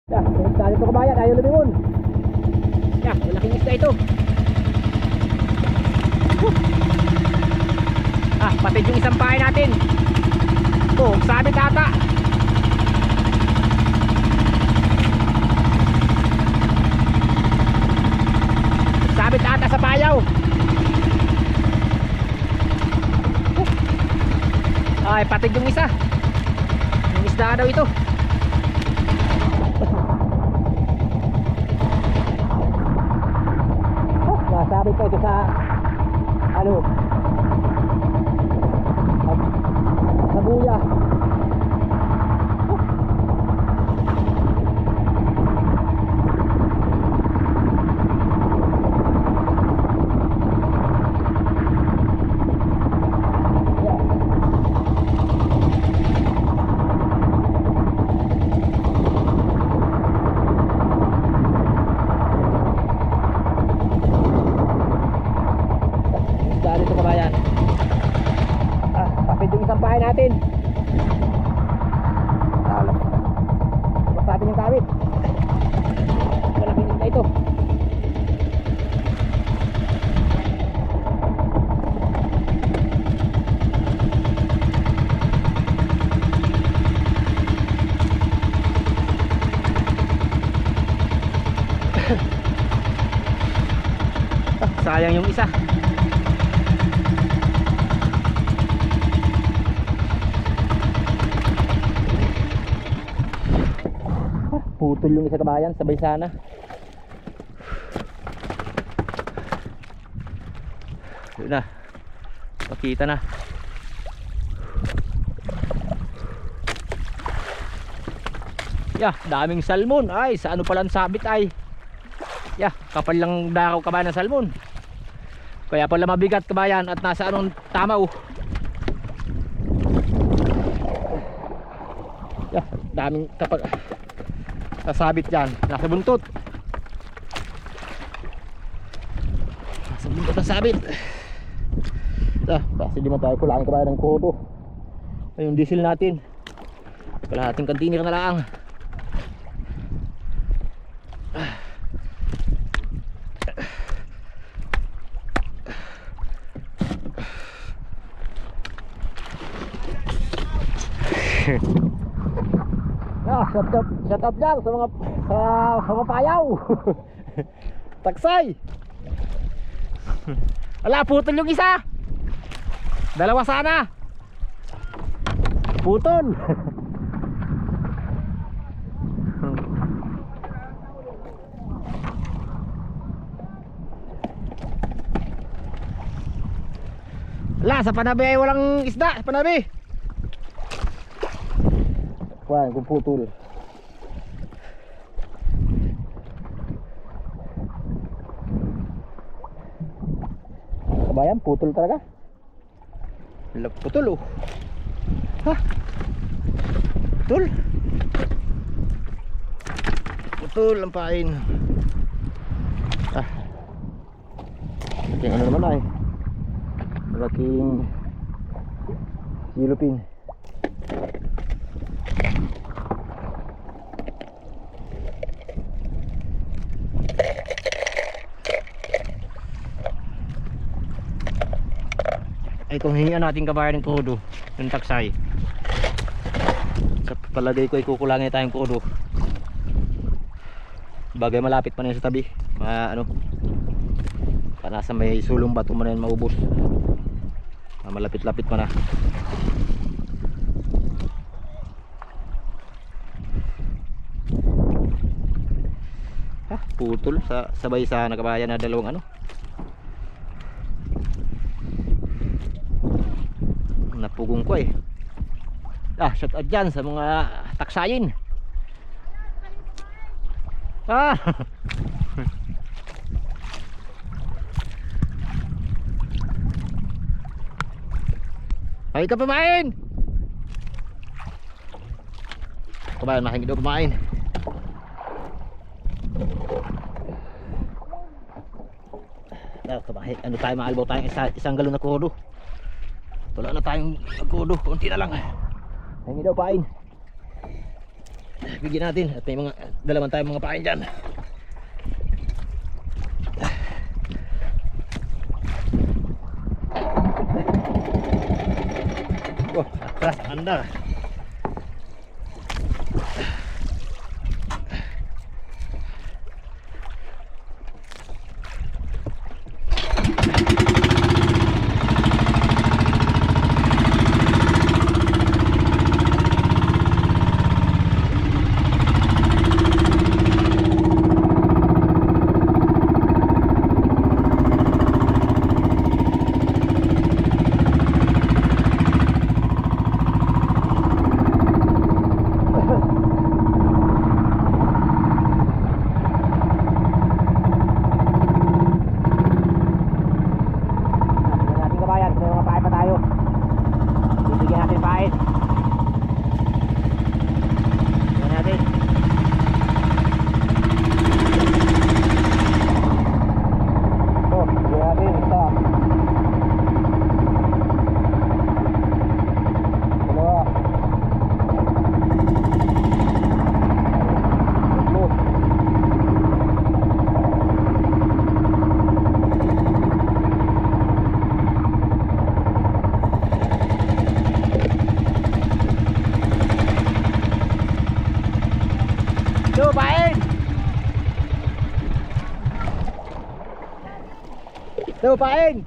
Dali ito kabayan, ayaw lumingon. Malaking isda ito. Patid yung isang pahay natin. Sabit ata. Sabit ata sa payaw. Ay, patid yung isa. Yung isda daw ito. Nasabit ko ito sa sa buya. Dali ito kabayan. Papit yung isang pahay natin. Tapos natin yung kawit. Malaking isda ito. Sayang yung isa. Putol yung isa kabayan, sabay sana. Yun na. Makita na. Daming salmon. Ay, sa ano palang sabit ay. Kapal lang dakaw kabayan ng salmon. Kaya pala mabigat kabayan at nasa anong tamaw. Daming kapag nasabit dyan, nasa buntot. Nasa buntot ang sabit. Kasi di man tayo kulangin kabayan ng kodo. Ay, yung diesel natin, kalahating container na lang. Shut up dyan sa mga payaw. Taksay. Ala, putol yung isa. Dalawa sana. Putol. Ala, sa panabi ay walang isda. Sa panabi. Wah, kung putol. Kabayan, putol talaga. Putol Putol. Putol ang pain. Malaking ano naman ay. Malaking yellowfin. Ay, kung hingian natin kabayan ng kodo yung taksay, sa palagay ko ay kukulangin tayong kodo. Bagay malapit pa na sa tabi, nasa may sulong bato mo na yun maubos. Malapit-lapit pa na. Putol sa sabay sa nakabayan na dalawang napugong ko eh. Shout out dyan sa mga taksayin. Ay ka pamain. Kabayan, makinig daw pamain. Ano tayo, maalbaw tayong isang galon na kodo. Wala na tayong kodo, konti na lang. Hingi daw pain. bigyan natin. At may mga dalaman tayong mga pain dyan. Oh, atras, anda. Pain.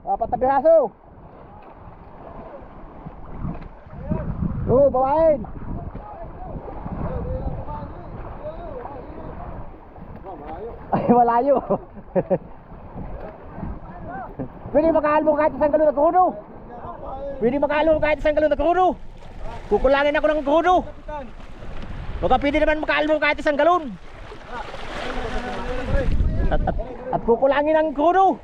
Apat na piraso. Pain. Ay, malayo. Pwede makaalmo kahit isang galon na kuno. Pwede makaalmo kahit isang galon na kuno. Kukulangin ako ng kuno. Baka pwede naman makaalmo kahit isang galon. At kukulangin ang kuno.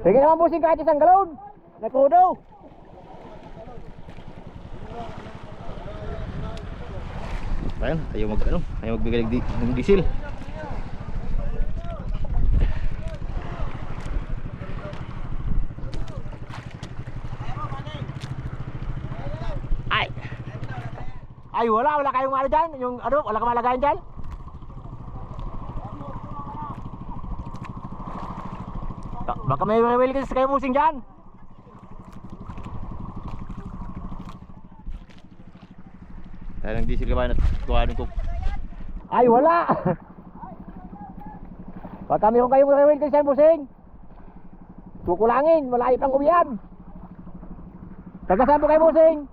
Sige naman busing kahit isang galon na kuno. Ayan, ayaw magbigay ng diesel. Ay, wala kayong ano dyan? Yung ano, wala kang malagayan dyan? Baka may rewel kasi kayo musing dyan. Tayo ng diesel ka ba na tuwanin ko? Ay, wala! Baka mayroon kayong rewel kasi dyan musing. Kukulangin, malayo pang uwian. Taga-saan po kayo musing?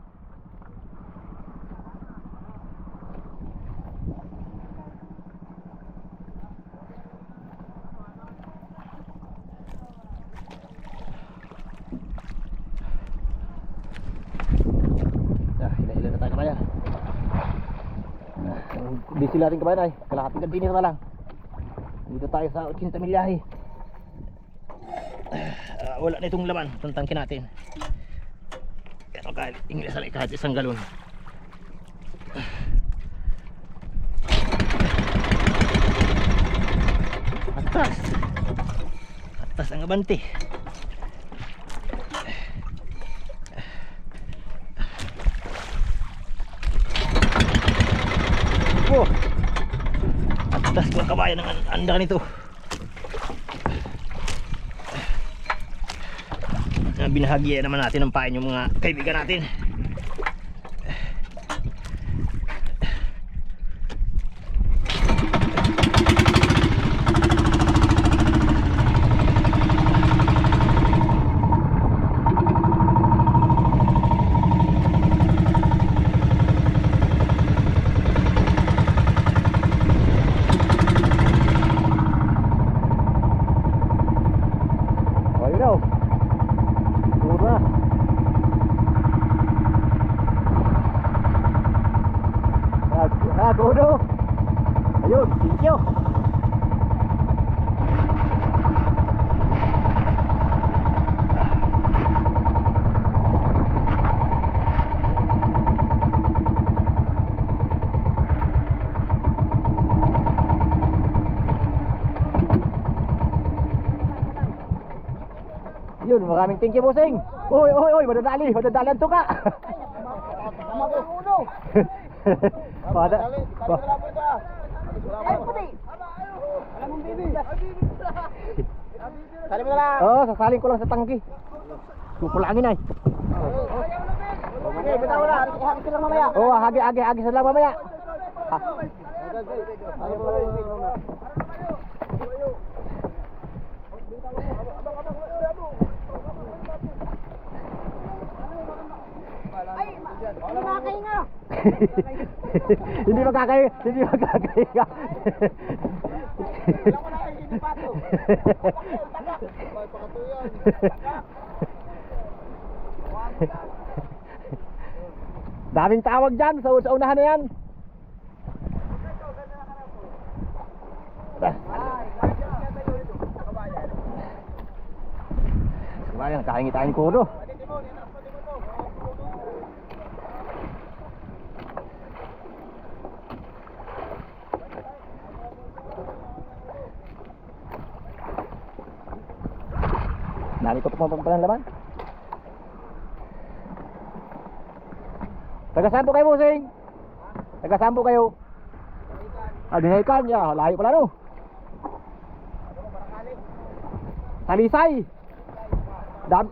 Diesel natin kabayan ay kalahating container na lang. Dito tayo sa 80 milyahe. Wala na itong laman itong tangke natin. Pero kahit isang galon. Atas ang abante. Atas mga kabayan ang anda nito. Binahagi naman natin ng pain yung mga kaibigan natin. maraming thank you, bossing. Uy, madadali ang tuka. Ay, puti! Alam mong bibi! Sali mo na lang! Oo, sasalin ko lang sa tangki. Kukulangin ay. Okay, bitaw na! Ihagis ko lang mamaya! Oo, agi sa lang mamaya. Ah. Ay, hindi makakahinga! Hindi magkakahinga. Alam ko na kayo, hindi pato! Daming tawag dyan sa unahan na yan. Sayang, kahingi tayong kudo. Dami ko pa pampalang laman. Taga saan po kayo, bossing? Taga saan po kayo? Dinaikan, ya, layo pala no. Talisay. Dam.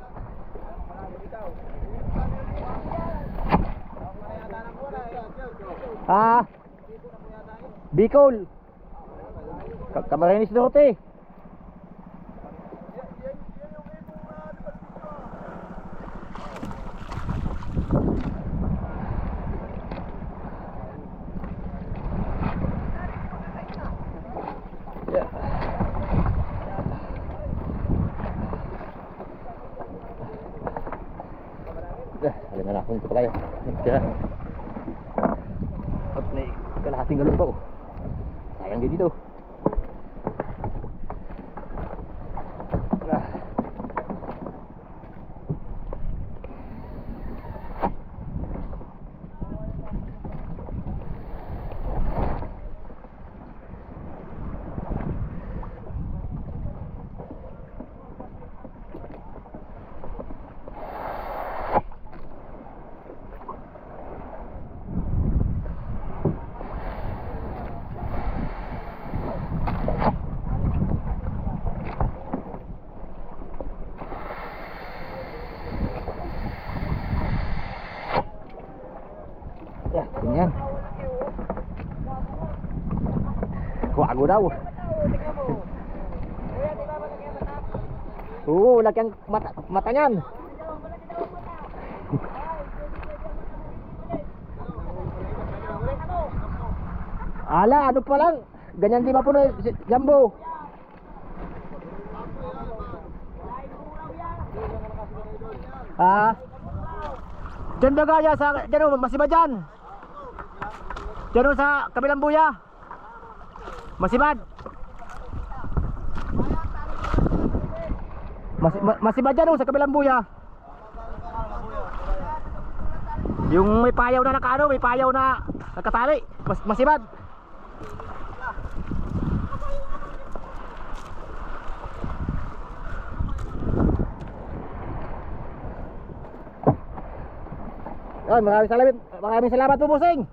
Bicol. Camarines Norte. Alin na akong ito kayo. At may kalahating galon pa ko. Sayang din dito. Ganyan. Kuwago daw. Oo, laki ang mata niyan. Ala, ano pa lang? Ganyan di mapuno, Jambo. Diyan ba gaya sa, diyan o, masiba dyan. Diyan o sa kabilang buya. Masibad. Masibad dyan o sa kabilang buya. Yung may payaw na nakaano, may payaw na nakatali. Masibad. Ay, maraming salamat po, bossing.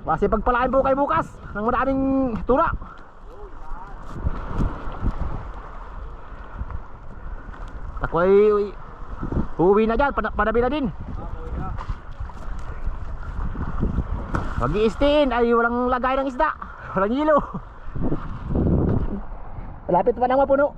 Kasi pagpalain po kayo bukas ng maraming tura. Ako ay uuwi na dyan, panabi na din. Mag-i-stain ay walang lagay ng isda, walang hilo. Malapit pa nang mapuno.